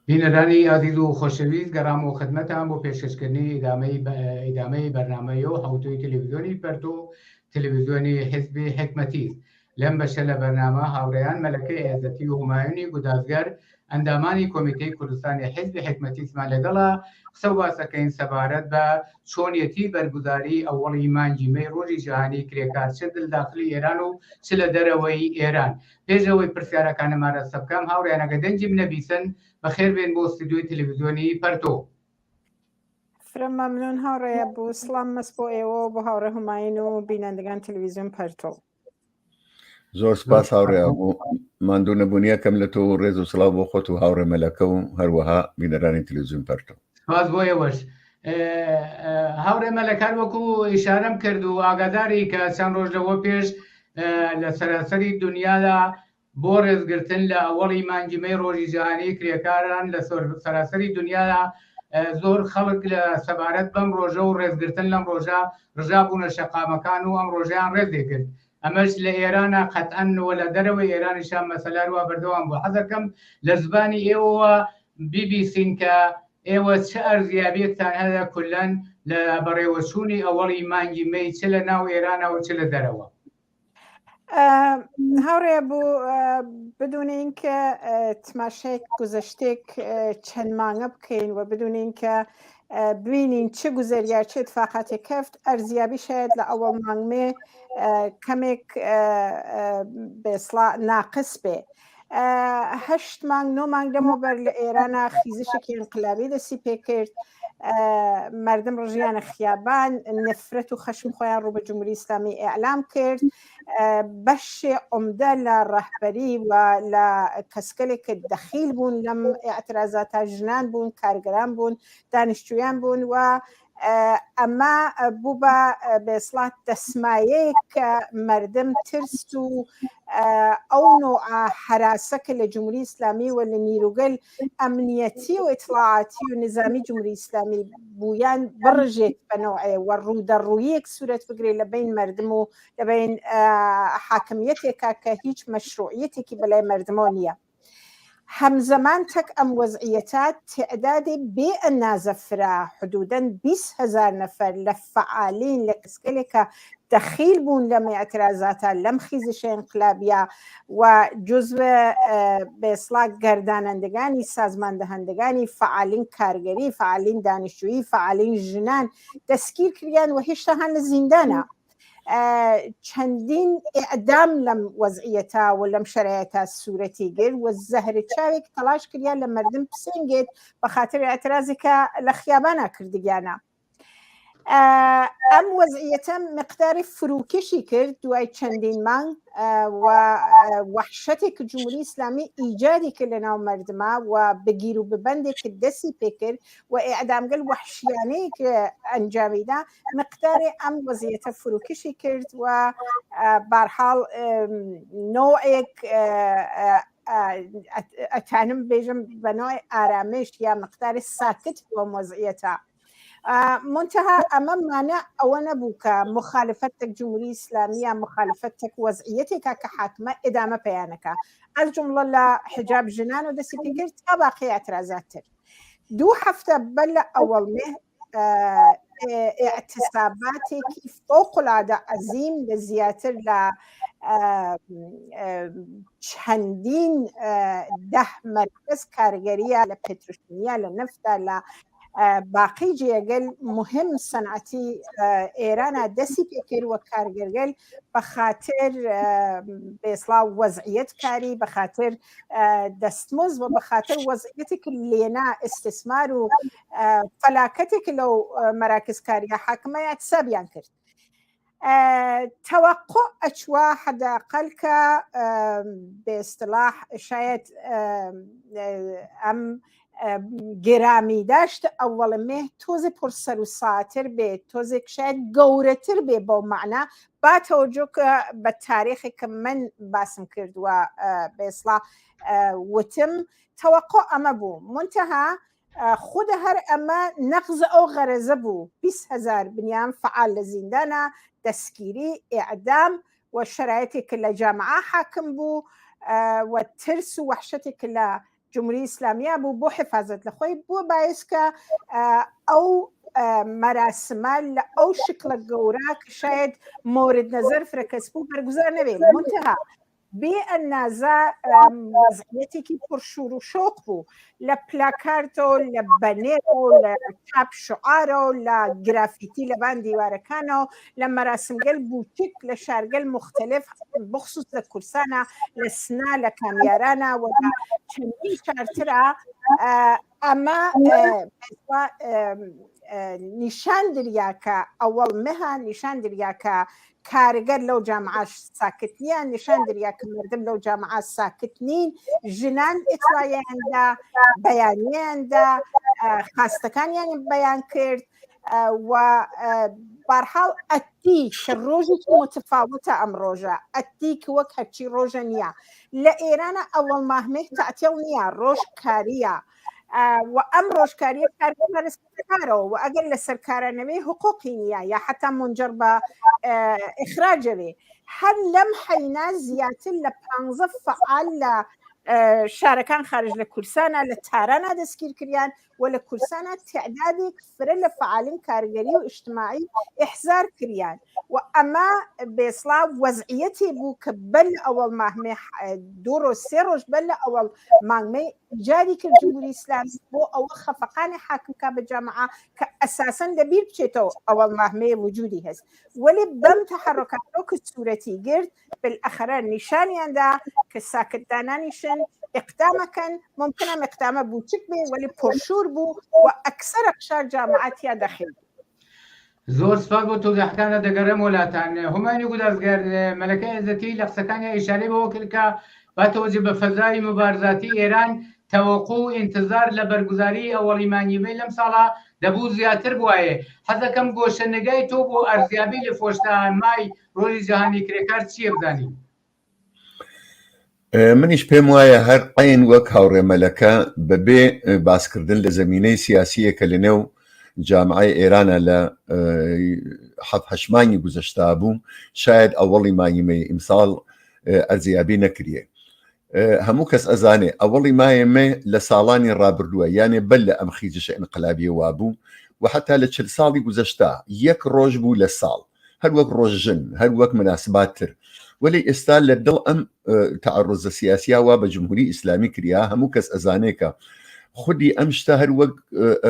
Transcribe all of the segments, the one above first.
بینەرانی عزیز و خۆشەویست گەڕام و خدمەتان بۆ پێشکەشکردنی ئیدامەی بەرنامەیە و هەوتۆی تەلەڤیزیۆنی پەرتۆ تەلەڤیزیۆنی حیزبی حکمەتیست. لەم بەشە لە بەرنامە هاوڕێیان مەلەکەی عێزەتی و هومایونی گودازگەر ئەندامانی کۆمیتەی کوردستانی حیزبی حکمەتیستمان لەگەڵا قسە و باسەکەین سەبارەت بە چۆنیەتی بەرگوزاری ئەوەڵی مانگی مەی ڕۆژی جیهانی کرێکار چ داخلی ئێران و چ لە دەرەوەی ئێران. پێشەوەی پرسیارەکانمانە سەبکەم هاوڕێیانەکە دەنجی بنەبیسن بەخێر بێن بۆ ستودیۆی تەلەڤیزیۆنی پەرتۆ. فرە مەمنون هاوڕێیە بوو سڵام مەس بۆ ئێوە بۆ هاوڕێ هوماین و بینەندگان تەلەڤیزیۆن پەرتۆ. زۆر سپاس هاوڕێیا بوو ماندوو نەبوونیەکەم لە تۆ ڕێز و سڵاو بۆ خۆت و هاوڕێ مەلەکە و هەروەها بینەرانی تەلەڤیزیۆن پەرتۆ. سپاس بۆ ئێوەش. هاوڕێ مەلەکان وەکو ئیشارەم کرد و ئاگاداری کە چەند ڕۆژ لەوە پێش لە سەراسەری دنیادا بۆ ڕێزگرتن لە ئەوەڵی مانگی مەی ڕۆژی جیهانی کرێکاران لە سەراسەری دنیادا زۆر خەڵک لە سەبارەت بەم ڕۆژە و ڕێزگرتن لەم ڕۆژە ڕژابوونە شەقامەکان و ئەم ڕۆژیان ڕێزێکرد. ئەمەش لە ئێرانە قەتئەن و لە دەرەوەی ئێرانیشان مەسەلار وا بەردەوام بوو. حەزەکەم لە زبانی ئێوە بیبیسین کە ئێوە چه ئەرزیابیەتان هەیە کولەن لە بەڕێوەچوونی ئەوەڵی مانگی مەی چ لە ناو ئێرانە و چ لە دەرەوە. هاوڕێ بوو بدونین کە تماشێک گوزەشتێک چەند مانگە بکەین و بدونین کە ببینین چه گوزەریار چه اتفاقاتێک کەفت ئەرزیابی شاید لە ئەوەڵ مانگمێ کەمێک بێسڵا ناقص بێ. 8 مانگ 9 مانگ لەمەوبەر لە ئێرانە خیزشێکی انقلابی دەستی پێ کرد. مردم ڕژیانە خیابان نفرەت و خەشم خۆیان ڕوو بە جمهوری ئیسلامی ئیعلام کرد. بەشێ عومدە لە ڕەهبەری و لە کەسکەلێک کە دەخیل بوون لەم ئەعترازاتە ژنان بوون، کارگەران بوون، دانیشتویان بوون و ئەمە بوو بە بێسڵات دەسمایەیە کە مردم ترس و ئەو نوع حراسە کە لە جمهوری ئیسلامی و لە نیروگەل ئەمنیەتی و ئیطلاعاتی و نظامی جمهوری ئیسلامی بوویان بڕژێت بە نوعێ و ڕوودەڕوویەک سوورەت بگرێت لە بین مردم و لە بین حاکمیەتێکە کە هیچ مەشروعیەتێکی بەلای مردمۆ نییە. همزمان تک ام وضعیتات تعداد بی اندازه فرا حدوداً 20,000 نفر لفعالین لکسکلی که دخیل بون لم اعتراضات لم خیزش انقلابیه و جزو به اصلاح گردانندگانی سازمان دهندگانی فعالین کارگری، فعالین دانشجویی، فعالین جنان دستگیر کردن و هیچ هن زندانه. چەندین ئیعدام لەم وەزعیەتە و لەم شەرایەتە سوورەتی گر و زەهرە چاوێک تەلاش کردیان لە مردم پسێنگێت بە خاطر ئەترازی کە لە خیابانە کردگیانە. ئەم وەزعیەتە مقداری فروکشی کرد دوای چەندین مانگ و وەحشەتێک جمهوری ئیسلامی ئیجادی کرد لە ناو مردمە و بگیر و ببەندێک دەستی پێکرد و ئیعدامگەل وەحشیانەیەک ئەنجامیدا مقداری ئەم وەزعیەتە فروکشی کرد و بەرحاڵ نوعێک ئەتانم بێژم بە نوعی ئارامش یا مقداری ساکت بۆ وەزعیەتە. منتها ئەمە مانە ئەوە نەبوو کە مخالفتێک جمهوری ئیسلامی یا مخالفتێک وەزعیەتێکە کە حاکمە ئێدامە پەیانەکە ئەز جملە لە حجاب ژنان و دەستی پێکرد تا باقی ئەترازاتر. 2 هەفتە بەر لە ئەوەڵمێ اعتصاباتێکی فوقالعادە عەزیم لە زیاتر لە چەندین 10 مەرکەز کارگەریە لە پێتروشیمیە لە نەفتە لە باقی جێگەل مهم سەنعەتی ئێرانە دەستی پێکرد وە کارگەرگەل بە خاطر بێسڵاو وەزعیەت کاری بە خاطر دەستمزد و بە خاطر وەزعیەتێک لێنا ئیستثمار و فەلاکەتێک لەو مەراکز کاریە حاکمە اعتصابیان کرد. توقع ئەچوە حداقل کە بێاصطلاح شاید ئەم گرامی داشت ئەوەڵمێ تۆزێ پرسەر و ساتر بێت تۆزێک شاید گەورەتر بێ بۆ معنە با تەوەجۆ کە بە تاریخی کە من باسم کردووە بێسڵا وتم توقع ئەمە بوو. منتها خود هەر ئەمە نەقز ئەو غەرەزە بوو 20,000 بنیان فعال لە زیندانە دەستگیری ئیعدام و شرایطێک لە جامعە حاکم بوو و ترس و وحشەتێک لە جمهوری اسلامیە بوو بۆ حفاظت لە خۆی بووە باعث کە ئەو مەراسمە لە ئەو شکلە گەورە کە شاید مورد نظر فرەکەس بوو بەرگوزار نەبێت منتها بێ ئەندازە وەزعیەتێکی پرشور و شۆق بوو لە پلاکارتۆ لە بەنێرۆ لە چاپ شعارە و لە گرافیتی لە بان دیوارەکانەوە لە مەراسمگەل بوتیک لە شارگەل مختلف بخصوص لە کورسانە لە سنا لە کامیارانە و چەندی شارترە ئەمە نیشان دریا کە ئەوەڵ مەها نیشان دریا کە کارگەر لەو جامعە ساکتنیان نیشان دریا کە مردم لەو جامعە ساکت نین ژنان ئێتوایەیاندا بەیانیاندا خاستەکانیان بەیان کرد و بەرحاڵ ئەتیک ڕۆژێکی متفاوتە ئەم ڕۆژە ئەتیک وەک هەرچی ڕۆژە نییە لە ئێرانە ئەوەڵ ماهمەی تەعتیڵ نییە ڕۆژ کاریە و ئەم ڕۆژکاریە کارەوە و ئەگەر لە سەرکارانەوەی حقوقی نییە یا حتا منجر بە ئیخراجەوێ هەر لەم حەینا زیاتر لە 15 فعال لە شارەکان خارج لە کورسانە لە تارانە دەستگیر کریان و لە کورسانە تعدادێک فرە لە فعالین کارگەری و ئیجتماعی ئیحزار کریان و ئەمە بێسڵا وەزعیەتی بوو کە بەل ئەوەڵ ماهمێ 2 ڕۆژ 3 ڕۆژ بەل لە ئەوەڵ مانگمەی جاری کرد جمهوری ئیسلامی بۆ ئەوە خەفەقانی حاکمکە بە جامعە کە ئەساساً لەبیر بچێتەوە ئەوەڵ ماهمەیە وجودی هەست وەلی بەم تەحەڕکاتەوە کە سوورەتی گرت بالئەخەرە نیشانیاندا کە ساکتدانانیشن اقدامەکەن ممکنە اقدامە بوچک بێ وەلی پرشور بوو و ئەکسەر قشار جامعاتیا دەخل زۆر سپاس بۆ تۆزیحەکانە دەگەڕێم وڵاتان هومانی گودازگەر مەلەکە عێزەتی لە قسەکانی ئیشارەی بەوە کرد کە با تۆزی بە فەزای مبارزاتی ئێران تەوەقع و ئینتزار لە بەرگوزاری ئەوەڵی مانگیمەی لەم ساڵە دەبوو زیاتر بوایە حەزەکەم گۆشەنگای تۆ بۆ ئەرزیابی لە فۆشتانمای ڕۆژی جیهانی کرێکار چییە بزانین؟ منیش پێم وایە هەر عین وەک هاوڕێمەلەکە بەبێ باسکردن لە زەمینەی سیاسیەکە لە نێو جامعای ئێرانە لە هەشمانی گوزەشتا بوو شاید ئەوەڵی مانگیمەی ئیمساڵ ئەرزیابی نەکریە هەموو کەس ئەزانێ ئەوەڵی مایەمێ لە ساڵانی ڕابردووە یانێ بەل لە ئەم خیجشە ئینقلابیە وابوو و حتا لە 40 ساڵی گوزەشتا یەک ڕۆژ بوو لە ساڵ هەر وەک ڕۆژژن هەر وەک مناسباتتر ولی ئێستا لە دڵ ئەم تعرضە سیاسیا وا بە جمهوری ئیسلامی کریا هەموو کەس ئەزانێکە خودی ئەم شتە هەر وەک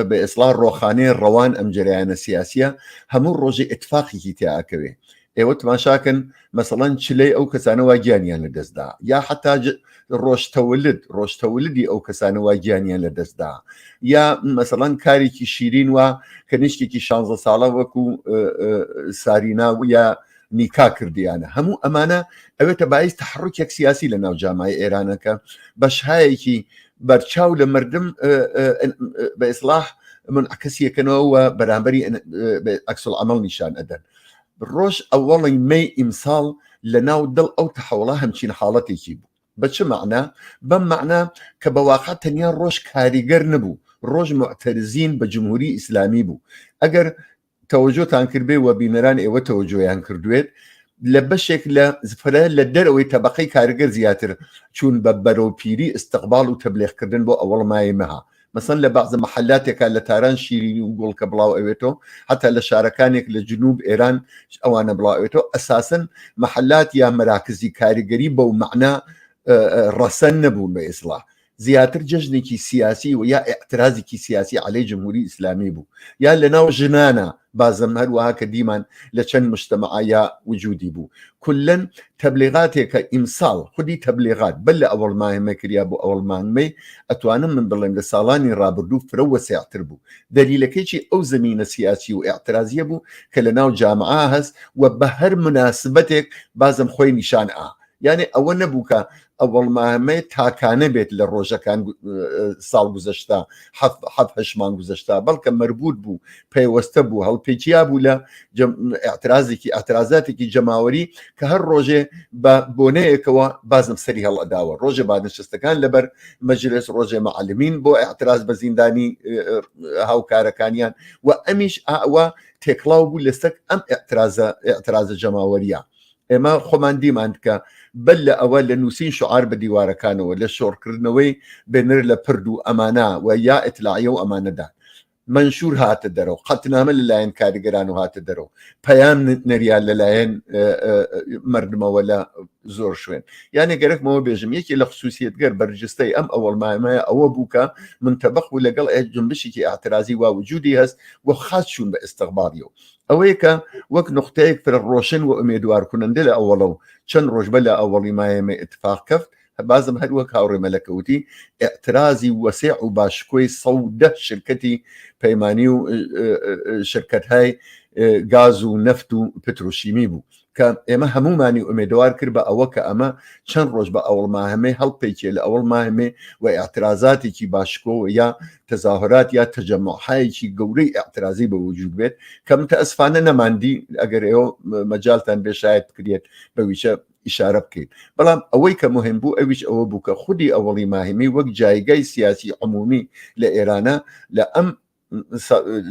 بە ئێسڵا ڕۆخانەی ڕەوان ئەم جریانە سیاسیە هەموو ڕۆژی ئتفاقێکی تیاکەوێ ئێوە تماشاکەن مەسەڵەن چلەی ئەو کەسانەوە گیانیان لە دەستدا یا حتا ڕۆژتەولدی ئەو کەسانەوە گیانیان لە دەستدا یا مەسەڵەن کارێکی شیرین وە کە نیشتێکی 16 ساڵە وەکو سارینا یا نیکا کردیانە هەموو ئەمانە ئەوێتە باعث تحرکێک سیاسی لە ناو جامعای ئێرانەکە بەشهایەکی بەرچاو لە مردم بە ئیسلاح منعکسیەکەنەوە بەرامبەری عکس العمل نیشان ئەدەن ڕۆژ ئەوەڵی مەی ئیمساڵ لە ناو دڵ ئەو تەحوڵە هەمچین حاڵەتێکی بوو بە چ معنە بەم معنە کە بەواقع تەنیا ڕۆژ کاریگەر نەبوو ڕۆژ معتەرزین بە جمهوری ئیسلامی بوو ئەگەر تەوەجۆتان کردبێ و بینەران ئێوە تەوەجۆیان کردوێت لە بەشێک لە زفرە لە دەرەوەی تەبەقەی کارگەر زیاتر چوون بە بەرەوپیری استقبال و تەبلیغکردن بۆ ئەوەڵ مایمەها مثلا لە بەعزە مەحەلاتێکە لە تاران شیرینی و گوڵکە بڵاو ئەوێتەوە حتا لە شارەکانێک لە جنوب ئێران ئەوانە بڵاو ئەوێتەوە ئەساسن مەحەلات یا مەراکزی کاریگەری بەو معنە ڕەسەن نەبوون بە ئیسلاح زیاتر جەژنێکی سیاسی و یا ئاعترازێکی سیاسی عەلەی جمهوری ئیسلامی بوو یا لە ناو ژنانە بازم هەروەها کە دیمان لە چەند مجتەمەعە وجودی بوو کولەن تەبلیغاتێکە ئیمساڵ خودی تەبلیغات بەل لە ئەوەڵ ماهمە کریا بۆ ئەوەڵ مانگمەی ئەتوانم من بڵێم لە ساڵانی ڕابردوو فرە وەسیعتر بوو دەلیلەکەیکی ئەو زەمینە سیاسی و ئاعترازیە بوو کە لە ناو جامعە هەست و بە هەر مناسبەتێک بازم خۆی نیشان یعنی ئەوە نەبوو کە ئەوەڵ ماهمەی تاکانە بێت لە ڕۆژەکان ساڵ گوزەشتا هەشت مانگ گوزەشتا بەڵکە مربوط بوو پەیوەستە بوو هەڵپێچیا بوو لە ئاعترازاتێکی جەماوەری کە هەر ڕۆژێ بە بۆنەیەکەوە بازم سەری هەڵئداوە ڕۆژێ بانشستەکان لەبەر مەجلس ڕۆژێ مەعەلمین بۆ ئاعتراز بە زیندانی هاوکارەکانیان و ئەمیش ئەوە تێکڵاو بوو لەسەر ئەم ئاعترازە جەماوەریە ئێمە خۆمان دیمان کە بەل لە ئەوە لە نووسین شعار بە دیوارەکانەوە لە شۆڕکردنەوەی بێنەر لە پرد و ئەمانە و یا ئەتلاعیە و ئەمانەدا منشور هاتە دەرەوە قەتنامە لەلایەن کاریگەران و هاتە دەرەوە پەیام نەریان لەلایەن مردمەوە لە زۆر شوێن یانێ گەرەکمەوە بێژم یەکی لە خصوصیەتگەر بەرجستەی ئەم ئەوەڵمایمەیە ئەوە بووکە منتەبەق و لەگەڵ جنبشێکی ئاعترازی وا وجودی هەست و خاص چوون بە ئستیغباڵیەوە ئەوەیە کە وەک نقطەیەک فرە ڕۆشن و ئومێدوار کننده لە ئەوەڵە و چەند ڕۆژ بە لە ئەوەڵی مایەمە اتفاق کەفت بازم هەر وەک هاوڕێ مەلەکەوتی ئێعترازی وەسیع و باشکۆی 110 شرکەتی پەیمانی و شرکەتهای گاز و نەفت و پترۆشیمی بوو کە ئێمە هەمومانی ئومێدوار کرد بە ئەوە کە ئەمە چەند ڕۆژ بە ئەوڵ ماهەمێ هەڵپێکێ لە ئەوڵ ماهەمێ و ئاعترازاتێکی باشکۆ یا تەزاهرات یا تەجەمعایەکی گەورەی ئاعترازی بە وجود بێت کە متەئەسفانە نەماندی ئەگەر ئێوە مەجالتان بێ شاید بکرێت بەویشە ئیشارە بکەیت بەڵام ئەوەی کە مهم بوو ئەویش ئەوە بوو کە خودی ئەوەڵی ماهمی وەک جایگای سیاسی عمومی لە ئێرانە لە ئەم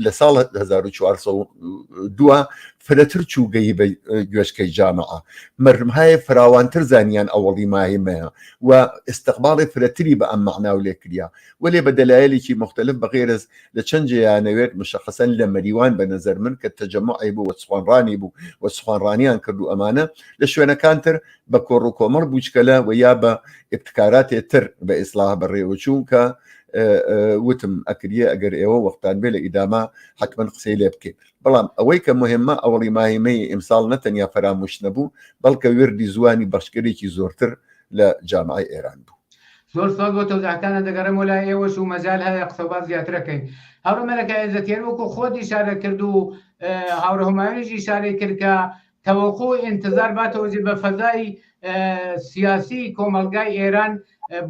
لە ساڵ 1402 فرەتر چووگەی بە گوێشکەی جامعە مردمهای فراوانتر زانیان ئەوەڵی ماهیمەیە و ئستقباڵی فرەتری بە ئەم معناو لێکریا وەلێ بە دەلایەلێکی مختلف بەغێرز لە چەند جیانەوێت مشخصەن لە مەریوان بە نەزەر من کە تەجەمعی بوو وەسخوانڕانی بوو وەسخوانڕانیان کرد و ئەمانە لە شوێنەکانتر بە کۆڕ و کۆمەڵ بووچکەلە و یا بە ئبتکاراتێتر بە ئیسلاح بەڕێوەچوون کە وتم ئەکریە ئەگەر ئێوە وەختان بێ لە ئیداما حتمما قسەی لێ بکەیت بەڵام ئەوەی کە مهمە ئەوەڵی ماهیمەی ئیمساڵ نەتەنیا فەراموش نەبوو بەڵکە وردی زوانی بەشکرێکی زۆرتر لە جامعای ئێران بوو زۆر سال بۆ تەوزیعەکانە دەگەڕێم و لای ئێوەش و مەجال هەیە قسەبات زیاترەکەین هەوڕە مەلەکە عێزەتیار وەکو خۆت ئیشارە کرد و هاوڕە هومایونیش ئیشارەی کرد کە تەوەقع ئینتزار باتەوەجێ بە فەزای سیاسی کۆمەلگای ئێران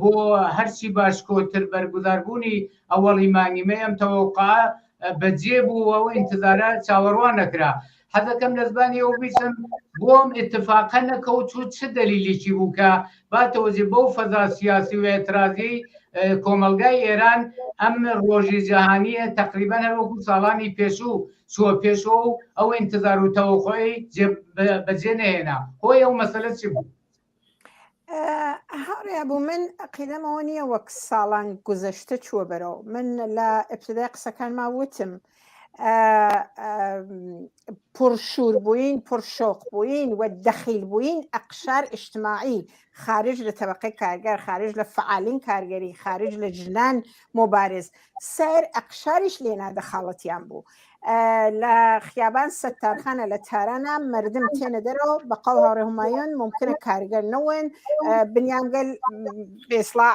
بۆ هەرچی باشکۆتر بەرگوزاربوونی ئەوەڵی مانگیمە ئەم تەوەقع بەجێ بوو ئەو ئینتزارە چاوەڕوان نەکرا حەزەکەم لە زبانی ئەو بیسم بۆم اتفاقە نەکەوت و چ دەلیلێکی بوو کە باتەوەجێ بەو فەزا سیاسی و ئێترازی کۆمەلگای ئێران ئەم ڕۆژی جەهانیە تقریبا هەروەکو ساڵانی پێشوو چووە پێشەوە و ئەو ئینتزار و تەوەقعی بەجێ نەهێنا هۆی ئەو مەسەلە چی بوو؟ هەڕێ بوو من قیدەمەوە نییە وەک ساڵان گوزەشتە چووە بەرەوە من لە ئەبتدای قسەکان ما وتم پرشور بووین پرشۆق بووین و دەخیل بووین ئەقشار اجتماعی خارج لە طبقەی کارگەر خارج لە فعالین کارگەری خارج لە ژنان مبارز سەر ئەقشاریش لێنا دەخاڵەتیان بوو لە خیابان سەتارخانە لە تارانە مردم تێنە دەرەوە بە قەڵ هاوڕێ هومایون ممکنە کارگەر نەون بنیانگەل بێسڵا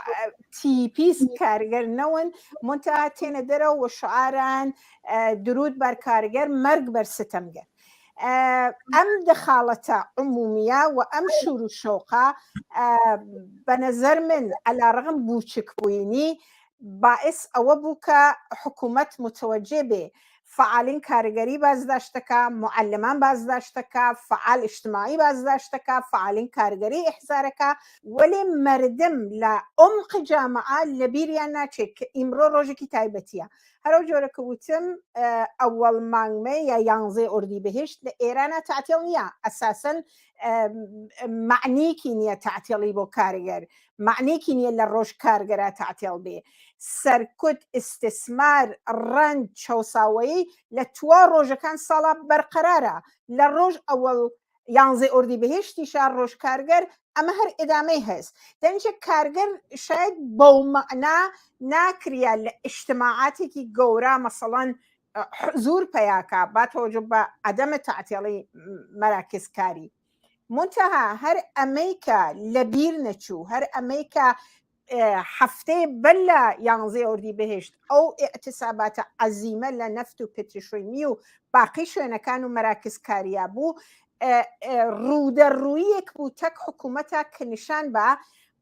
تیپیس کارگەر نەون منتها تێنە دەرەوە و شعاران درود بەر کارگەر مەرگ بەر ستەمگەر ئەم دەخاڵەتە عمومیە و ئەم شور و شۆقە بە نەزەر من ئەلاڕغم بووچک بووینی باعث ئەوە بوو کە حکوومەت متوەجێ بێ فعالین کارگەری بازداشتەکە معلمان بازداشتەکە فعال اجتماعی بازداشتەکە فعالین کارگەری ئیحزارەکە وەلێ مردم لە عمق جامعە لە بیریان ناچێت کە ئیمڕۆ ڕۆژێکی تایبەتیە هەرو جۆرەکە وتم ئەوەڵ مانگمە یا 11 ئوردیبەهشت لە ئێرانە تعتیڵ نییە ئەساسەن معنیکی نییە تعتیڵی بۆ کارگەر معنیکی نییە لە ڕۆژ کارگەرە تعتیڵ بێ سەرکوت ئیستثمار ڕەنج چاوساوایی لە توا ڕۆژەکان ساڵا بەرقەرارە لە ڕۆژ ئەوەڵ 11 ئوردیبەهشتی شار ڕۆژ کارگەر ئەمە هەر ئێدامەی هەست دەنجە کارگەر شاید بەو مەعنا ناکریا لە ئیجتماعاتێکی گەورە مەسەڵەن زور پەیاکە باتەوەجە بە عەدەمە تعتیڵی مەراکزکاری منتەها هەر ئەمەیکە لە بیر نەچوو هەر ئەمەیکە هەفتەیە بەر لە 11 ئوردیبەهشت ئەو ئیعتیساباتە عەزیمە لە نەفت و پێتریشۆیمی و باقی شوێنەکان و مەراکزکاریە بوو ڕوودەڕوویەک بوو تەک حکوومەتە کە نیشان بە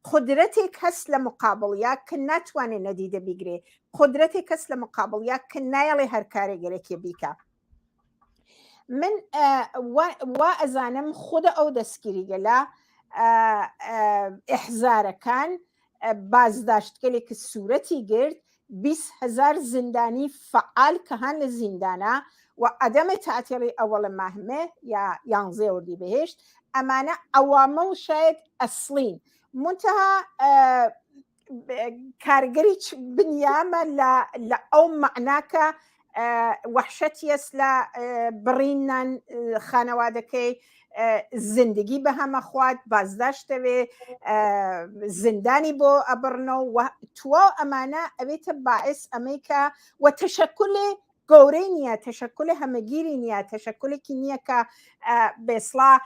قدرەتێک هەست لە مقابڵیا کە ناتوانێت نەدیدە بیگرێ قدرەتێک هەست لە مقابڵیا کە نایەڵێ هەر کارێگەرێکی بیکە من وا ئەزانم خودە ئەو دەستگیریگەلە ئیحزارەکان بازداشتگەلێکی سوورەتی گرت 20,000 زندانی فعال که هن لزندانه و عدم تعطیل اول ماه یا 11 اردیبهشت امانه عوامل شاید اصلین منتها کارگری بنیامه لأو معناکه وحشتی است لبرینن خانوادکی زندگی به هم خواد بازداشت و زندانی بو ابرنو و تو امانه اویت باعث امریکا و تشکل گورینیا تشکل همگیرینیا تشکل کینیا که بسلا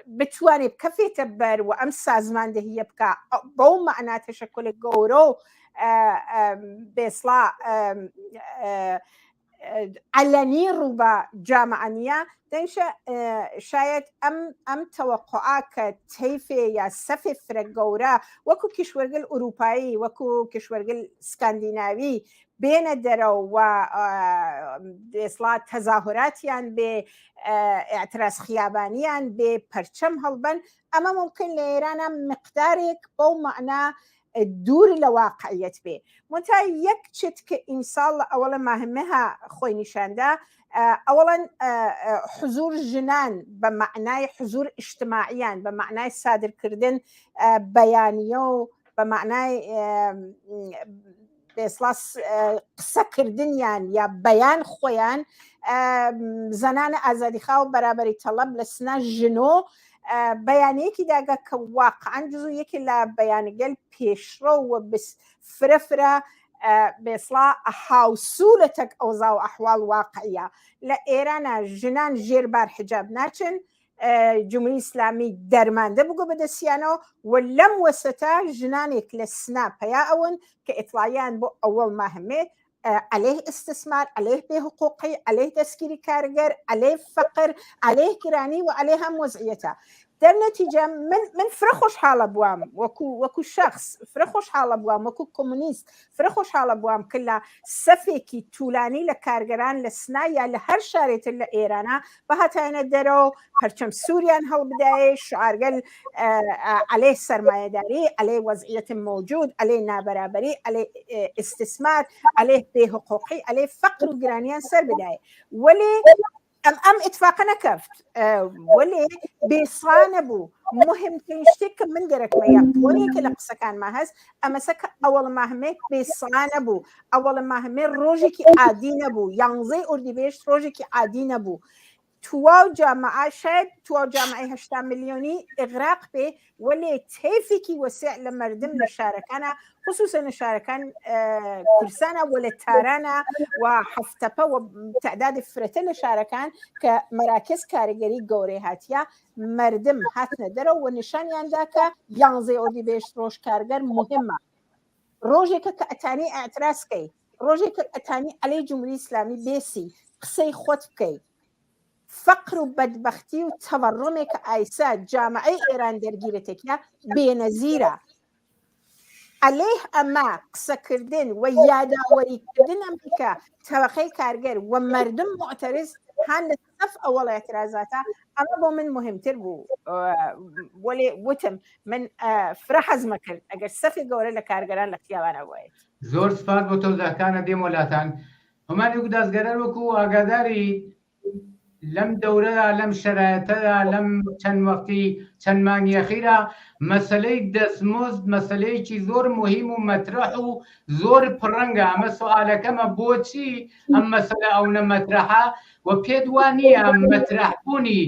بتواني بكفي تبر وأم سازماندهية بكا بو معنى تشكل جورو بإصلاح علني ربا جامعانية دنشا شايد أم توقعات تيفي يا سفي فرقورا وكو كشورجل أوروبائي وكو كشورجل اسكندنافي بين درو وإصلاح تظاهراتيان باعتراض خيابانيان بپرچم هلبن أما ممكن لإيران مقدارك بو معنى الدور لواقعية به منتها يكشت كإنسان أولا مهمها خوي نشانده أولا حضور جنان بمعنى حضور اجتماعيا بمعنى صادر كردن بيانيو بمعنى بإصلاص قصة كردنيان يا بيان خويان زنان آزادي خاو برابري طلب لسنا جنو بياني كده كواقعا جزو يكي لا بيان قل بيشرو وبس فرفرة بإصلاح حاوسولتك أوزاو أحوال واقعية لإيرانا جنان جيربار حجاب ناچن جمهوری اسلامی درمانده بگو بدسیانو ولم وستا جنانك للسناب هيا اون كاطلاعيان بو اول مهمه عليه استثمار عليه بحقوقي عليه تسكيري كارجر عليه فقر عليه كراني وعليه هم وضعيته در نتيجة من فرخوش حال بوام وكو شخص فرخوش حال بوام وكو كومونيست فرخوش حال بوام كلها سفيكي طولاني لكارجران لسنايا لهر شاريت اللي إيرانا بهاتاين الدرو هرچم سوريان هالبداية شعار قال عليه سرمایه داری عليه وضعية موجود عليه نابرابري عليه استثمار عليه بحقوقي عليه فقر وقرانيان سر بداية ولي أم اتفاقنا كفت ولي بيصانبو مهم تنشتك من درك ميا بوني كلقصة كان ماهز أما سك أول مهمة بيصانبو أول مهمة روجيكي عادينبو ينزي أرديبيش روجيكي عادينبو تواو جامعة شاید تواو جامعة 8 مليوني إغراق به ولي تيفيكي وسع لمردم لشاركانا خصوصا الشاركان كرسانا ولا تارانا وحفتبا وتعداد فرتل الشاركان كمراكز كاريجري جوري هاتيا مردم هاتنا درو ونشان يانداكا يانزي أودي بيش روش كارجر مهمة روجي كأتاني اعتراض كي روجي كأتاني علي جمهوري إسلامي بيسي قصي خوت كي فقر وبدبختي وتورمك آيسات جامعي إيران درجيرتك يا بنزيرة عليه أما قسكردن ويادا وريكردن أمريكا توقي كارجر ومردم معترض هان الصف أول اعتراضاتها أما بو من مهم تربو ولي وتم من فرحز مكان أجر صفي جوري لكارجران لكيابانا وايد زور سپاس بۆ تۆ داکانە دێم وڵاتان هەمان یەک دەستگەرەر وەکو ئاگاداری لەم دەورەدا لەم شەرایەتەدا لەم چەند وەختی چەند مانگی ئەخیرا مەسەلەی دەستمزد مەسەلەیەکی زۆر مهم و مەترەح و زۆر پڕەنگە ئەمە سوالەکەمە بۆچی ئەم مەسەلە ئەو نەمەترەحە و پێت وانییە مەترەحبوونی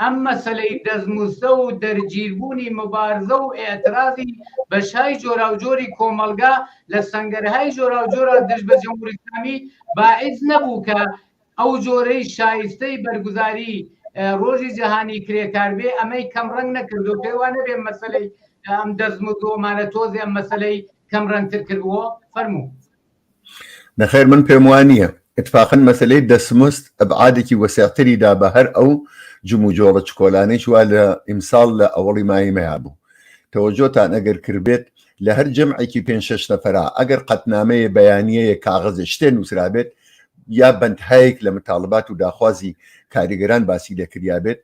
ئەم مەسەلەی دەستمزدە و دەرگیربوونی مبارزە و ئێعترازی بەشای جۆرا و جۆری کۆمەلگا لە سەنگەرهای جۆرا و جۆرە دژ بە جمهوری ئیسلامی باعث نەبوو کە ئەو جۆرەی شایستەی بەرگوزاری ڕۆژی جەهانی کرێکار بێ ئەمەی کەم ڕەنگ نەکردو پێی وانە بێ مەسەلەی ئەم دەستمزدۆمانە تۆزی ئەم مەسەلەی کەم ڕەنگتر کردووە فەرموو نەخێر من پێم وانییە اتفاقا مەسەلەی دەستمزد ئەبعادێکی وەسیعتریدا بە هەر ئەو جموجۆڵە چکۆلانەی وا لە ئیمساڵ لە ئەوەڵی مای مەیا بوو تەوەجۆتان ئەگەر کردبێت لە هەر جەمعێکی 5-6 نەفەرا ئەگەر قەتنامەیە بەیانیەیە کاغەزە شتێ نووسرابێت یا بەندهایەک لە متاڵبات و داخوازی کاریگەران باسی لێکریا بێت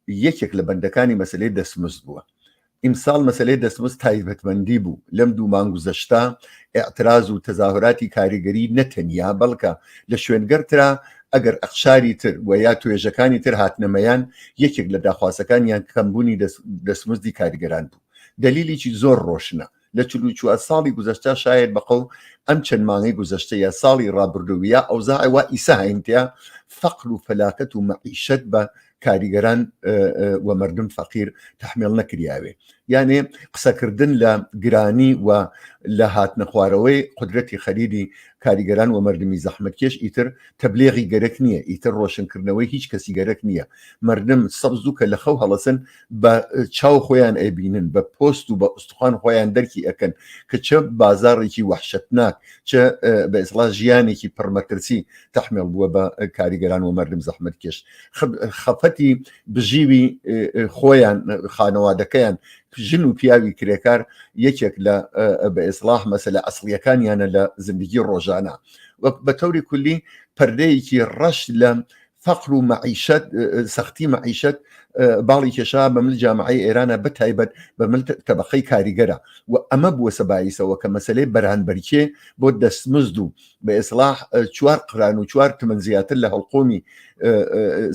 یەکێک لە بەندەکانی مەسەلەی دەستمزد بووە ئیمساڵ مەسلەی دەستمزد تایبەتمەندی بوو لەم دوو مانگ گوزەشتا ئاعتراز و تەظاهراتی کاریگەری نەتەنیا بەڵکە لە شوێنگەرترا ئەگەر ئەخشاری تر و یا توێژەکانی تر هاتنەمەیان یەکێک لە داخواسەکانیان کەمبوونی دەستمزدی کاریگەران بوو. دلیلیی زۆر ڕۆشنە لە 44 ساڵی گوزەشتا شاید بەقەو ئەم چەند مانگەی گوزەشتە یا ساڵی ڕابردوویە ئەوزاعوا ئیسا هەینتیا فەقر و فەلاکەت و مەعیشەت بە کاریگەران و مردم فەقیر تەحمیل نەکریاوێ. یانێ قسەکردن لە گرانی و لە هاتنە خوارەوەی قدرەتی خەریدی کاریگەران و مردمی زەحمەتکێش ئیتر تەبلیغی گەرەک نییە، ئیتر ڕۆشنکردنەوەی هیچ کەسی گەرەک نییە. مردم سەبزوو کە لە خەو هەڵەسن بە چاو خۆیان ئەبینن، بە پۆست و بە ئوستخوان خۆیان دەرکی ئەکەن کە چە بازارێکی وحشەتناک چە بە ئیسڵا ژیانێکی پڕمەترسی تەحمیل بووە بە کاریگەران و مردم زەحمەتکێش. خەفەتی بژیوی خۆیان خانەوادەکەیان ژن و پیاوی کرێکار یەکێک لە بە ئیسڵاح مەسەلە ئەسڵیەکانیانە لە زندگی ڕۆژانە وەک بە تەوری کولی پەردەیەکی ڕەش لە فەقر و مەعیشەت سەختی مەعیشەت باڵی کێشا بە مل جامعەی ئێرانە بەتایبەت بە مل تەبەقەی کاریگەرە و ئەمە بووە سەباییسەوە کە مەسەلەی بەرهانبەرکێ بۆ دەستمزد و بە ئیسڵاح 4 قران و 4 تمەن زیاتر لە هەڵقۆمی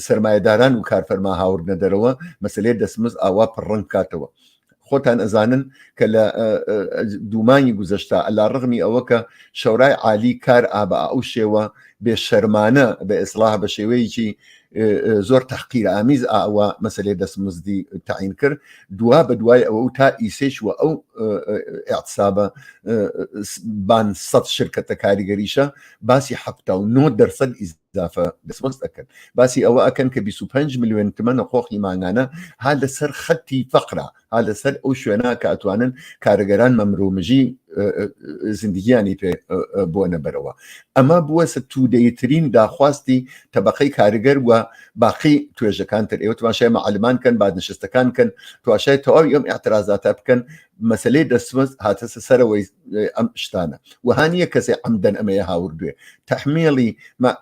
سەرمایەداران و کارفەرما هاوردنە دەرەوە مەسەلەی دەستمزد ئاوا پڕڕنگ کاتەوە. خۆتان ئەزانن کە لە دوومانی گوزەشتا ئەلا ڕغمی ئەوە کە شەورای عالی کار ئابە ئەو شێوە بێشەرمانە بە ئیسڵاح بە شێوەیەکی زۆر تەحقیر ئامیز ئاوە مەسەلەی دەستمزدی تعین کرد دوا بە دوای ئەوە و تا ئیسێش و ئەو ئاعتسابە بان 100 شرکەتە کاریگەریشە باسی 79% ئیزافە دەستمزد ئەکەن. باسی ئەوە ئەکەن کە 25 میلیۆن تمەنە خۆخی مانگانە ها لەسەر خەتی فەقرا، ها لەسەر ئەو شوێنە کە ئەتوانن کارەگەران مەمرۆمژی زندگیانی پێ بۆنە بەرەوە. ئەمە بووە توودەیترین داخواستی تەبەقەی کارگەر و باقی توێژەکان تر. ئێوە توانشای معلمان کەن، بادنشستەکان کەن، توانشای تەواوی ئەم ئاعترازاتە بکەن. مەسەلەی دەستمزد هاتەسە سەرەوەی ئەم شتانە وهانیە کەسێ عەمدەن ئەمەیە هاوردوێ تەحمیلی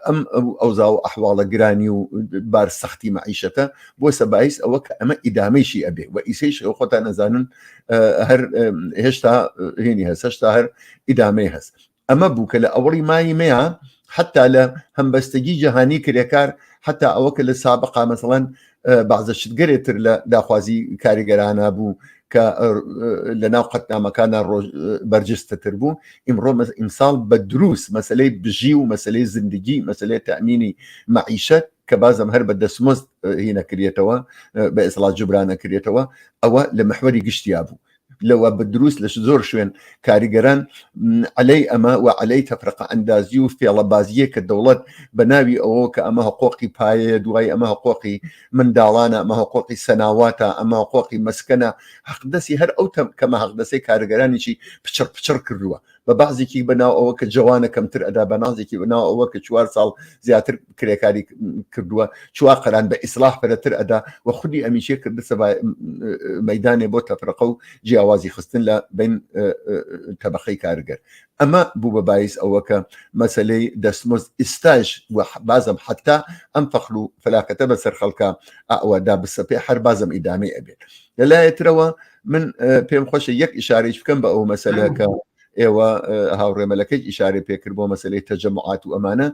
ئەم ئەوزا و ئەحواڵە گرانی و بار سەختی مەعیشەتە بۆ سەبایس ئەوە کە ئەمە ئیدامەیشی ئەبێ و ئیسەیش خۆتان نەزانن هەر هێشتا هێنی هەست هەشتا هەر ئیدامەی هەست. ئەمە بوو کە لە ئەوڵی مای مەیە حتا لە هەمبەستەگی جەهانی کرێکار حتا ئەوە کە لە سابقا مەسەڵەن بەعزە شتگەرێتر لە داخوازی کاریگەرانە بوو کە لە ناو قەتنامەکانە بەرجستەتر بوو. ئیمڕۆ ئیمساڵ بە دروست مەسەلەی بژی و مەسەلەی زندگی مەسەلەی تەئمینی مەعیشەت کە بازم هەر بە دەستمزد هینەکرێتەوە بە ئیسڵاح جبرانەکرێتەوە ئەوە لە مەحوەری گشتیا بوو. لەوە بەدروست لە زۆر شوێن کاریگەران عەلەی ئەمە و عەلەی تەفرقە ئەندازی و فێڵەبازیە کە دەوڵەت بە ناوی ئەوە کە ئەمە حقوقی پایەیە، دوای ئەمە حقوقی منداڵانە، ئەمە حقوقی سەناواتە، ئەمە حقوقی مەسکەنە، حەقدەسی هەر ئەو کەمە حەقدەسەی کارگەرانێکی پچڕ کردووە بە بەعزێکی بەناو ئەوە کە جوانە کەمتر ئەدا، بە نازێکی بەناو ئەوە کە 4 ساڵ زیاتر کرێکاری کردووە، 4 قەران بە ئیسڵاح پەرەتر ئەدا و خودی ئەمیشێ کردە مەیدانێ بۆ تەفرقە و جیاوازی خستن لە بین تەبەقەی کارگەر. ئەمە بوو بە باعث ئەوە کە مەسەلەی دەستمزد ئێستاش و بازم حتا ئەم فەقر و فەلاکەتە بەسەر خەڵکە ئەوەدا بسەپێ هەر بازم ئیدامەی ئەبێت. لەلایەترەوە من پێم خۆشە یەک ئیشارەیەک بکەم بە ئەو مەسەلەکە ئێوە هاوڕێمەلەکەی ئیشارە پێکرد بۆ مەسەلەی تەجەمعات و ئەمانە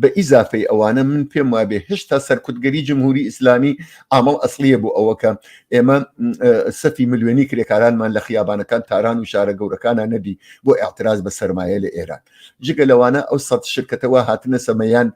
بە ئیزافەی ئەوانە من پێم وابێ هێشتا سەرکوتگەری جمهوری ئیسلامی ئامەڵ ئەسڵیە بۆ ئەوەکە ئێمە سەفی ملیۆنی کرێکارانمان لە خیابانەکان تاران و شارە گەورەکانە نەدی بۆ ئاعتراز بە سەرمایە لە ئێران. جگە لەوانە ئەو 100 شرکەتەوە هاتنە سەمەیان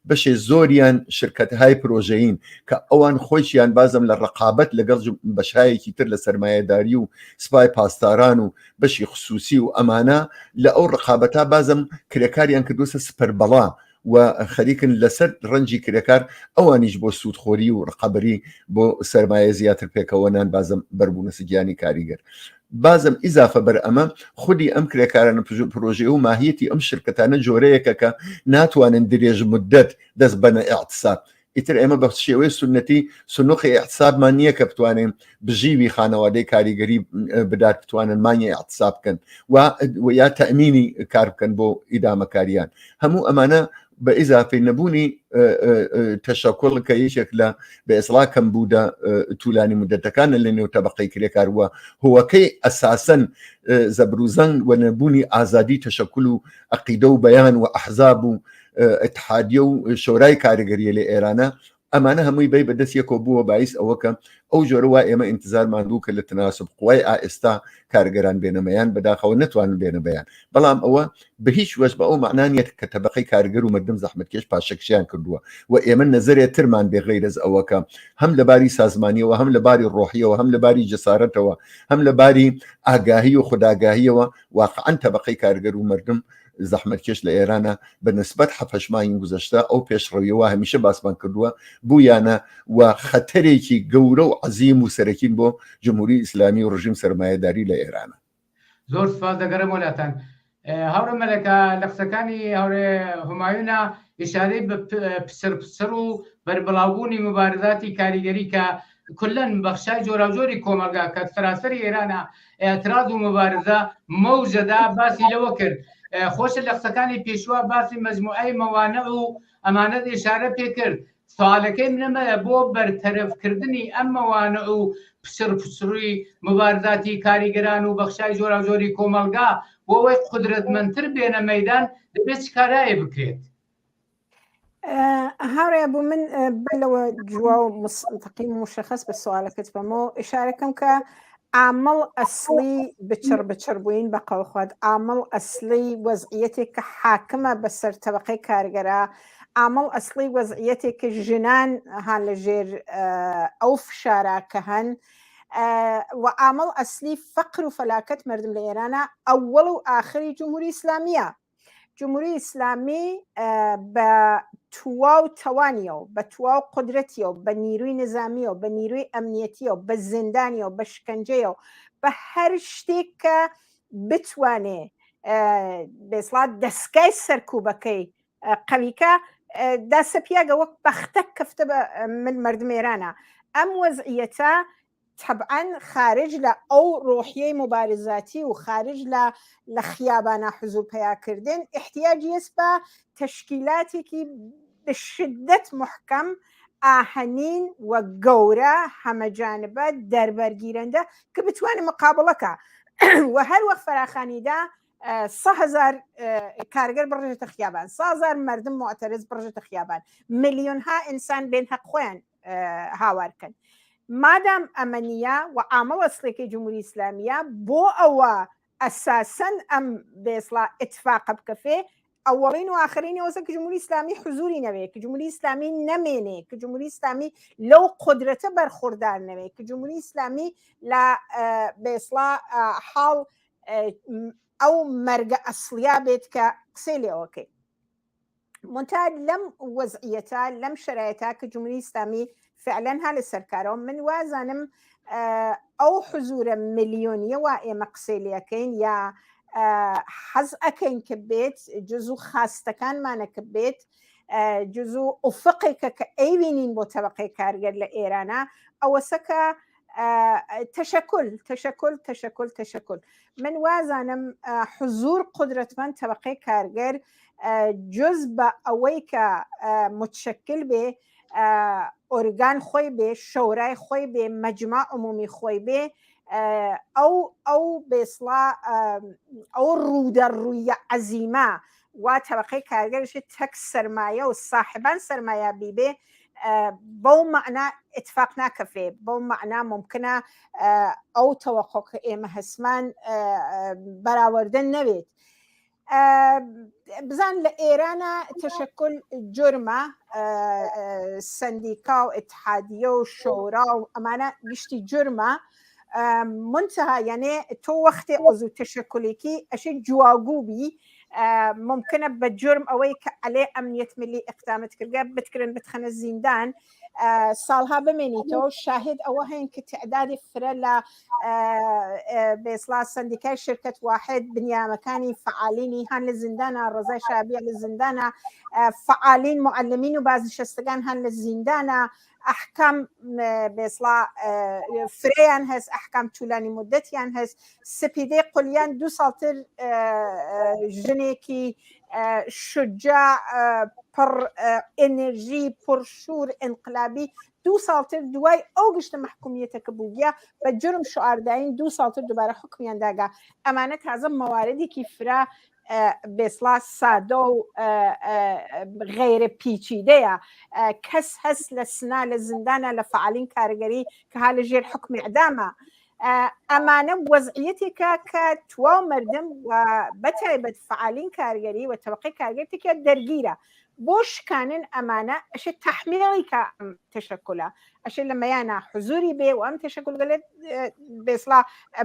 بەشێ زۆریان شرکەتهای پرۆژەین کە ئەوان خۆشیان بازم لە ڕقابەت لەگەڵ بەشایەکی تر لە سەرمایەداری و سپای پاسداران و بەشی خصوصی و ئەمانە لە ئەو ڕقابەتا بازم کرێکاریان کردوسە سپەر بەڵا و خەریکن لەسەر ڕەنجی کرێکار ئەوانیش بۆ سوودخۆری و ڕقەبەری بۆ سەرمایە زیاتر پێکەوەنان بازم بەربوونە گیانی کاریگەر. بازم ئیزافە بەر ئەمە خودی ئەم کرێکارانە پرۆژێ و ماهیەتی ئەم شرکەتانە جۆرەیەکە کە ناتوانن درێژ مدەت دەست بەنە ئیعتساب. ئیتر ئێمە بە شێوەی سنەتی سنووقی ئیعتسابمان نییە کە بتوانین بژیوی خانەوادەی کاریگەری بدات بتوانن مانگی ئیعتساب بکەن و یا تەئمینی کار بکەن بۆ ئیدامەکاریان. هەموو ئەمانە بإضافة نبوني تشكل كيشك لا بإصلاح كمبودا تولاني مدة كان اللي نتبقي كريكار هو كي أساسا زبروزان ونبوني آزادي تشكل عقيدة وبيان وأحزاب اتحادية شوراي كاريغرية لإيرانا أمانة همي بي بدس يكوبوه باعث أوكا أو جروا إما انتظار ماندوك للتناسب قوي آستا كارجران بين ميان بداخل ونتوان بين بيان بلام أو بهيش وش بقو معنانية كتبقي كارجر ومردم زحمة كيش باشكشيان كردوا وإما نظرية ترمان بغير أوكا هم لباري سازمانية وهم لباري الروحية وهم لباري جسارته وهم لباري آگاهية وخداگاهية واقعا تبقي كارجر ومردم زحمة كيش لإيرانا بالنسبة حفشماين گذشته أو پیش رویوه همیشه باسمان کردووە بویانە و خەتەرێکی گەورە و عەزیم و سەرەکین بۆ جمهوری ئیسلامی و ڕژیم سەرمایەداری لە ئێرانە. زۆر سپاس دەگەرم وڵاتان. هەورە مەلەکە لە قسەکانی هەورێ هومایونە ئیشارەی بە پسر و بەربڵاوبوونی مبارزاتی کاریگەری کە کلەن بەخشای جۆراوجۆری کۆمەلگا کە سەراسەری ئێرانە ئێتراز و مبارزە مەوجەدا باسی لەوە کرد. خۆشە لە قسەکانی پێشوە باسی مەجموعەی مەوانە و ئەمانەت ئێشارە پێکرد. سوالەکەی منەمەیە بۆ بەرتەرەفکردنی ئەم مەوانە و پسروی مبارزاتی کاریگەران و بەخشای جۆراوجۆری کۆمەلگا بۆ ئەوەی قودرەتمەندتر بێنە مەیدان دەبێت چ کارایە بکرێت؟ هاورێ بوو من بلەوە جووا و مستەقیم مشخص بە سوالەکەت بەمەوە ئشارەکەم کە عامل ئەسلی بچر بووین بە قەوخوات عامل ئەسلی وەزعیەتێک کە حاکمە بەسەر تەبەقەی کارگەرە عامل ئەسلی وەزعیەتێک کە ژنان هەن لە ژێر ئەو فشارە کە هەن و عامل ئەسلی فەقر و فەلاکەت مردم لە ئێرانە ئەوەڵ و ئاخری جمهوری ئیسلامیە. جمهوری ئیسلامی بە تواو توانیەوە بە تواو قدرەتیەوە بە نیروی نظامیەوە بە نیروی ئەمنیەتیەوە بە زیندانیەوە بە شکنجەیەوە بە هەر شتێک کە بتوانێ بێسڵات دەستگای سەرکوبەکەی قەویکە داسەپیاگە وەک بەختە کەفتە بە من مردم ئێرانە. ئەم وەزعیەتە طبعا خارج لە ئەو ڕۆحیەی مبارزاتی و خارج لە خیابانە حزور پیاکردن احتیاجی هەست بە تشکیلاتێکی بشدت محکەم ئاهەنین و گەورە هەمەجانبە دەربەرگیرەندە کە بتوانێت مقابڵەکە و هەر وەک فراخانیدا 100,000 کارگەر بڕژێتە خیابان 100,000 مردم معتەرز بڕژێتە خیابان ملیۆنها ئینسان بێن حەق خۆیان هاوارکەن. مادام ئەمەنیە و عامل ئەسلێکی جمهوری ئیسلامیە بۆ ئەوە ئەساسەن ئەم بێسڵا ئیتفاق بکەفێ ئەوەڵین و ئاخرینی ئەوەسە کە جمهوری ئیسلامی حزوری نەوێت کە جمهوری ئیسلامی نەمێنێ کە جمهوری ئیسلامی لەو قدرەتە بەرخوردار نەوێت کە جمهوری ئیسلامی لە بێسڵا حاڵ ئەو مەرگە ئەسڵیا بێت کە قسەی لێەوەکەی منتها لەم وەزعیەتە لەم شرایەتە کە جمهوری ئیسلامی فعلا هەڵە سەرکارەوە من وازانم ئەو حزورە ملیۆنیە وا ئێمە قسەی لەکەین یا حەز ئەکەین کە بێت جزو خاستەکانمانە کە بێت جزو ئوفقێکە کە ئەیبینین بۆ تەبەقەی کارگەر لە ئێرانە ئەوەسەکە تەشەکل من وازانم حزور قدرەتمەند تەبەقەی کارگەر جز بە ئەوەی کە متشکل بێ ئۆرگان خۆی بێ شەورای خۆی بێ مەجمع عمومی خۆی بێ ئەو بێسڵا ئەو ڕوودەڕوویە عەزیمە وا تەبەقەی کارگەرشی تەک سەرمایە و ساحبان سەرمایە بیبێ بەو مەعنا ئیتفاق ناکەفێ بەو مەعنا ممکنە ئەو تەوەقع کە ئێمە هەسمان بەراوردە نەوێت. بزان لە ئێرانە تەشەکل جرمە سندیکا و ئیتحادیە و شۆرا و ئەمانە گشتی جرمە منتها یعنی تۆ وەختێ عضو تەشەکلێکی ئەشێ جواگوو بی ممکنە بە جرم ئەوەی کە ئەلێ ئەمنیەت ملی ئیقدامت کردگە بتکردن بتخەنە زیندان ساڵها بمێنیتەوە شاهد ئەوە هەین کە تعدادی فرە لە بێسڵا سندیکای شرکت واحد بنیامەکانی فعالینی هەن لە زیندانە ڕۆزای شابیە لە زیندانە فعالین معلمین و بازنشستگان هەن لە زیندانە احکام بێسڵا فرەیان هەست ئەحکام طولانی مدەتیان هەست سپیدەی قولیان 2 ساڵتر ژنێکی شجاع پڕ ئێنەرژی پڕشور ئینقلابی 2 ساڵتر دوای ئەو گشتە محکومیەتەکە بووگیە بە جرم شعارداین 2 ساڵتر دووبارە حکمیان داگا ئەمانە تازە مەواردێکی فرا بێسڵا سادە و غیرە پیچیدەیە کەس هەست لە سنا لە زیندانە لە فعالین کارگەری کە ها لە ژێر حکمی ئەدامە ئەمانە وەزعیەتێکە کە تواو مردم و بەتایبەت فعالین کارگەری و تەبقەی کارگەرێکە دەرگیرە بۆ شکانن ئەمانە ئەشێ تەحمیڵی کە تەشەکولە ئەشێ لە مەیانە حزوری بێ و ئەم تەشەکولگەلێت بێسڵا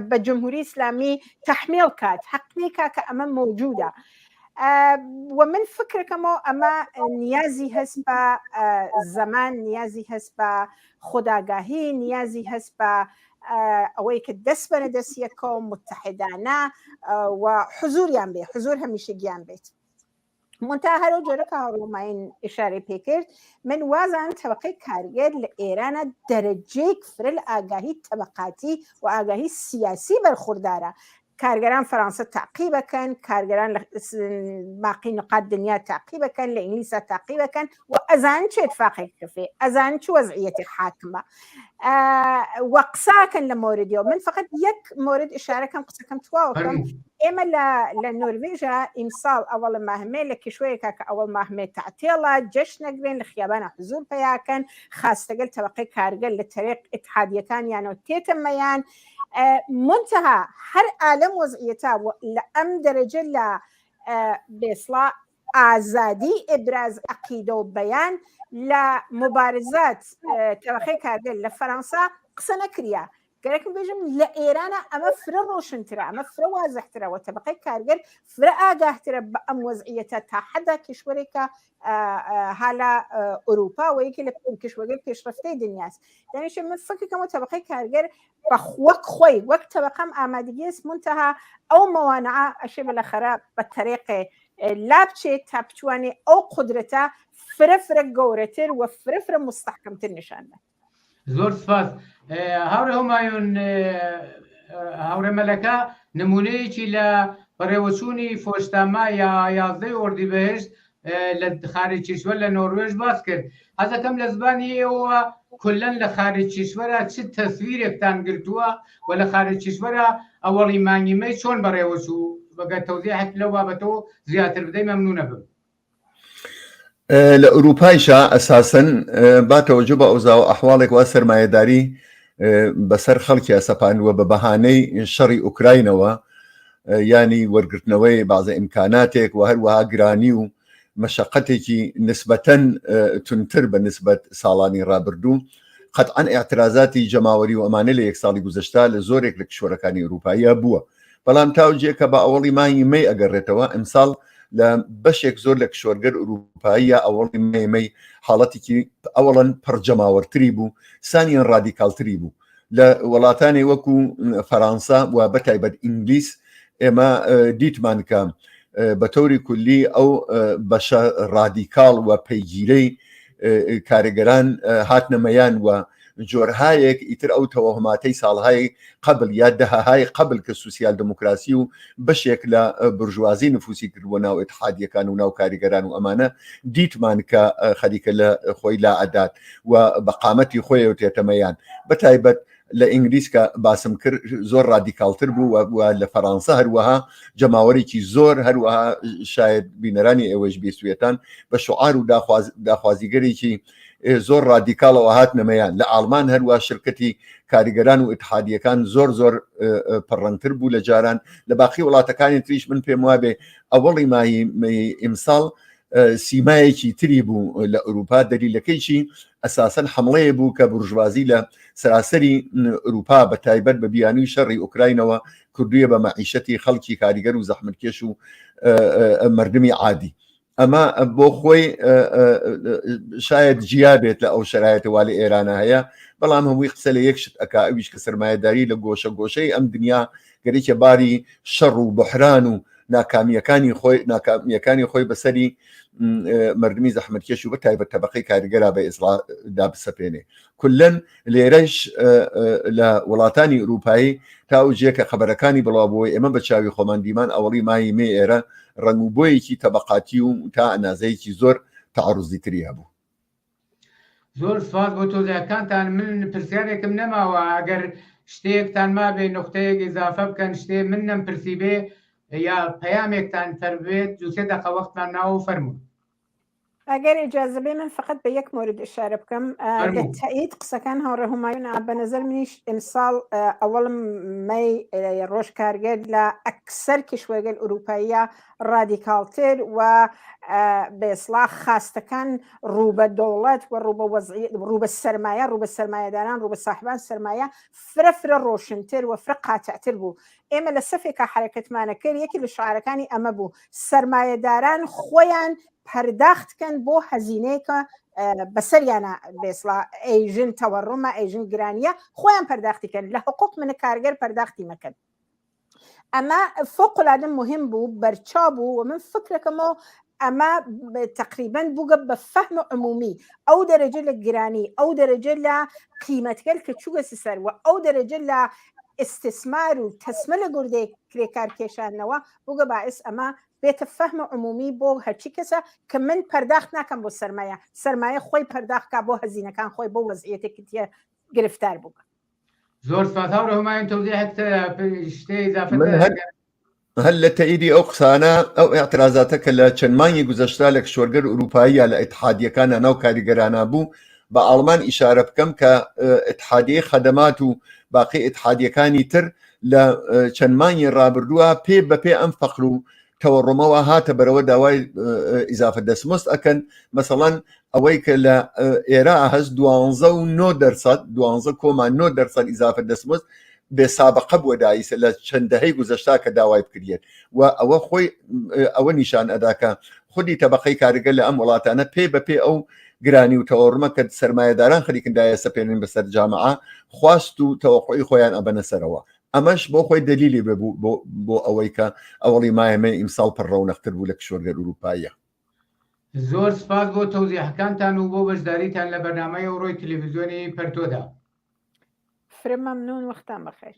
بە جمهوری ئیسلامی تەحمیڵ کات حەقنێکە کە ئەمە موجودە و من فکرەکەمەوە ئەمە نیازی هەست بە زەمان نیازی هەست بە خوداگاهی نیازی هەست بە ئەوەی کە دەست بەنە دەستیەکە و متحدانە و حزوریان بێ حزور هەمیشە گیان بێت منتها هەرو جۆرەکە هەڕووماین ئشارەی پێکرد من وازان تەبقەی کارگەر لە ئێرانە دەرەجەیەک فرە لە ئاگاهی تەبقاتی و ئاگاهی سیاسی بەرخوردارە کارگەران فەرەنسا تاقیبەکەن کارگەران لە باقی نقاط دنیا تاقیبەکەن لە ئینگلیسا تاقیبەکەن و ئەزان چێ اتفاقێک کەفێ ئەزان چ وەزعیەتی حاکمە و قساکەن لە مۆردیەوە من فقط یەک مورد ئشارەکەم قسەکەم تواوەکەم ئێمە لە نۆروێژە ئیمساڵ ئەوەڵ ماهمێ لە کشوەیەکە کە ئەوەڵ ماهمێ تەعتێڵە جەشنەگرێن لە خیابانە حزور پەیاکەن خاستەگەل تەبقەی کارگەر لە تەرێق ئیتحادیەکانیانەوە تێتەمەیان منتها هەر عالم وەزعیەتە لە ئەم دەرەجە لە بێسڵا ئازادی ئبراز عەقیدە و بەیان لە مبارزات تەبقەی کارگەر لە فەرەنسا قسە نەکریا گەرەکم بێژم لە ئێرانە ئەمە فرە ڕۆشنترە ئەمە فرە وازەحترەوە تەبقەی کارگەر فرە ئاگاهترە بە ئەم وەزعیەتە تا حەدا کشوەرێکە هالا ئوروپا و یەکی لە کشوەرگەر پێشرەفتەی دنیاست دانیشە من فکرەکەمەوە تەبقەی کارگەر وەک خۆی وەک تەبقەم ئامادەگیست منتها ئەو مەوانعە ئەشێ بەلەخەرە بە تەرێقێ لا بچێت تا بتوانێ ئەو قودرەتە فرە گەورەتر و فرە مستەحکەمتر نیشان بدات. زۆر سپاس هاورە هەمایون هاورە مەلەکە نمونەیەکی لە بەڕێوەچوونی فۆشتاما یا 11 ئۆردیبەهشت لە خارج کشور لە نۆروێژ باس کرد حەزەکەم لە زبانی ئێوە کولەن لە خارج کشوەرە چ تەسویرێکتان گرتووە و لە خارج کشوەرە ئەوەڵی مانگیمەی چۆن بەڕێوەچوو بەگە تەوزیحێک لەو بابەتەوە زیاتر بدەی مەمنونە بم. لە ئوروپایشە ئەساسەن با تەوەجو بە ئەوزاوە ئەحواڵێک وا سەرمایەداری بەسەر خەڵکی ئەسەپاندووە بە بەهانەی شەڕی ئوکراینەوە ینی وەرگرتنەوەی بازە ئیمکاناتێک و هەروەها گرانی و مەشەقەتێکی نسبەتەن تونتر بە نسبەت ساڵانی ڕابردوو قەتعەن ئاعترازاتی جەماوەری و ئەمانە لە یەک ساڵی گوزەشتا لە زۆرێک لە کشوەرەکانی ئوروپایە بووە بەڵام تاوجێکە بە ئەوەڵی مانگی مەی ئەگەڕێتەوە ئەمساڵ لە بەشێک زۆر لە کشوەرگەر ئوروپاییە ئەوەڵی مەی حاڵەتێکی ئەوەڵەن پڕجەماوەرتری بوو سانیان ڕادیکالتری بوو لە وڵاتانی وەکو فەرەنسا و بەتایبەت ئینگلیس ئێمە دیتمان کە بە تۆری کولی ئەو بەشە ڕادیکاڵ و پەیگیرەی کارگەران هاتنەمەیان و جۆرهایەک ئیتر ئەو تەوەهماتەی ساڵهای قبل یا دەهەهای قبل کە سوسیال دموکراسی و بەشێک لە برژوازی نفوسی کردووە ناو ئیتحادیەکان و ناو کاریگەران و ئەمانە دیتمان کە خەریکە لە خۆی لا ئەدات و بەقامەتی خۆی و تێتەمەیان بەتایبەت لە ئینگلیس کە باسم کرد زۆر ڕادیکالتر بوو و لە فەرەنسا هەروەها جەماوەرێکی زۆر هەروەها شاید بینەرانی ئێوەش بێسوێتان بە شعار و داخوازیگەرێکی زۆر ڕادیکاڵەوە هاتنەمەیان لە ئاڵمان هەروە شرکەتی کاریگەران و ئیتحادیەکان زۆر پەڕەنگتر بوو لە جاران لە باقی وڵاتەکانی تریش من پێم وابێ ئەوەڵی مای ئیمساڵ سیمایەکی تری بوو لە ئوروپا دەلیلەکەیکی ئەساسەن حمڵەیە بوو کە بورژوازی لە سراسەری ئوروپا بە تایبەت بە بیانووی شەڕی ئوکراینەوە کردوویە بە مەعیشەتی خەڵکی کاریگەر و زەحمەتکێش و مردمی عادی ئەمە بۆ خۆی شاید جیا بێت لە ئەو شرایەتەوە لە ئێرانە هەیە بەڵام هەمووی قسە لە یەک شت ئەویش کە سەرمایەداری لە گۆشە گۆشەی ئەم دنیا گەرێکە باری شەڕ و بحران و ناکامیەکانی خۆی بەسەری مردمی زەحمەتکێش و بە تایبەت تەبەقەی کاریگەرا بە ئیسڵادا بسەپێنێ کولەن لێرەش لە وڵاتانی ئوروپایی تاوجێ کە خەبەرەکانی بڵاوبووی ئێمە بە چاوی خۆمان دیمان ئەوڵی مای مێ ئێرە ڕنگوبۆیەکی تەبەقاتی و تا ئەنازەیەکی زۆر تعڕوزی تری هەبوو. زۆر سپاس بۆ تۆزیەکانتان. من پرسیارێکم نەماوە ئەگەر شتێکتان مابێ نقطەیەک ئیزافە بکەن شتێ من نەمپرسی بێ یا پەیامێکتان فەربێت جوسێ دەقە وەختمان ناوە فەرموون. ئەگەر ئیجازە بێ من فقط بە یەک مورد ئشارە بکەم تایید قسەکان هاوڕێ هومایون بە نەزەر منیش ئیمساڵ ئەوەڵم مەی ڕۆژ کارگەر لە ئەکسەر کشوەرگەل ئوروپاییە ڕادیکالتر و بێسڵاح خاستەکان ڕوو بە دەوڵەت و ڕوو بە سەرمایە ڕوو بە سەرمایەداران ڕوو بە ساحبان سەرمایە فرە ڕۆشنتر و فرە قاتعتر بوو. ئێمە لە سەفێکە حرەکەتمانە کرد یەکی لە شعارەکانی ئەمە بوو سەرمایەداران خۆیان پەرداختکەن بۆ هەزینەیەکە بەسەریانە بێسڵا ئەیژن تەوەڕۆمە ئەیژن گرانیە خۆیان پەرداختیکەن لە حقوق منە کارگەر پەرداختی مەکەن. ئەمە فوقڵادە مهم بوو بەرچاو بوو و من فکرەکەمەوە ئەمە تقریبا بووگە بە فەهم عمومی ئەو دەرەجە لە گرانی ئەو دەرەجە لە قیمەتگەل کە چووگەسی سەر و ئەو دەرەجە لە ئستثمار و تەسمە لە گوردەی کرێکار کێشانەوە بووگە باعث ئەمە بێتە فەهم عمومی بۆ هەرچی کەسە کە من پەرداخت ناکەم بۆ سەرمایە خۆی پەرداخکە بۆ هەزینەکان خۆی بۆ وەزعیەتێکی گرفتار بووگە. زۆر سپاس هاوڕێ هومایون تەوزیحێک شتێ ئیزافە هەل لە تەئیدی ئەو قسانە ئەو ئاعترازاتە کە لە چەند مانگی گوزەشتا لە کشوەرگەر ئوروپاییە لە ئیتحادیەکانە ناو کاریگەرانە بوو بە ئاڵمان ئیشارە بکەم کە ئیتحادیە خەدەمات و باقی ئیتحادیەکانی تر لە چەند مانگی ڕابردووە پێ بەپێ ئەم فەقر و تەوەڕۆمەوە هاتە بەرەوە داوای ئیزافە دەسمزد ئەکەن مەسەڵەن ئەوەی کە لە ئێرا هەست 12.9% ئیزافە دەسمزد بێسابقە بووە دایسە لە چەندەهەی گوزەشتا کە داوای بکرێت و ئەوە خۆی ئەوە نیشان ئەداکە خودی تەبەقەی کارگەر لە ئەم وڵاتانە پێ بەپێ ئەو گرانی و تەوەڕمە کە سەرمایەداران خەریکندایە سەپێنن بەسەر جامعە خواست و تەوەقعی خۆیان ئەبەنە سەرەوە. ئەمەش بۆ خۆی دلیلی ببوو بۆ ئەوەی کە ئەوڵی مایەمە ئیمساڵ پڕڕەونەختر بوو لە کشوەرگەر ئوروپاییە. زۆر سپاس بۆ تەوزیحەکانتان و بۆ بەشداریتان لە بەرنامەی ئەوڕۆی تەلەڤیزیۆنی پەرتۆدا. فرە مەمنون وەختان بەخێر.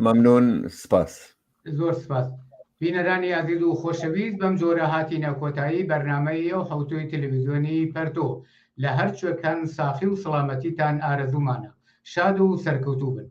مەمنون سپاس. زۆر سپاس. بینەرانی عزیز و خۆشەویست بەم جۆرە هاتینە کۆتایی بەرنامەی ئەو حوتۆی تەلەڤیزیۆنی پەرتۆ لە هەر کوێکان ساخی و سەڵامەتیتان ئارەزومانە. شاد و سەرکەوتوو بن.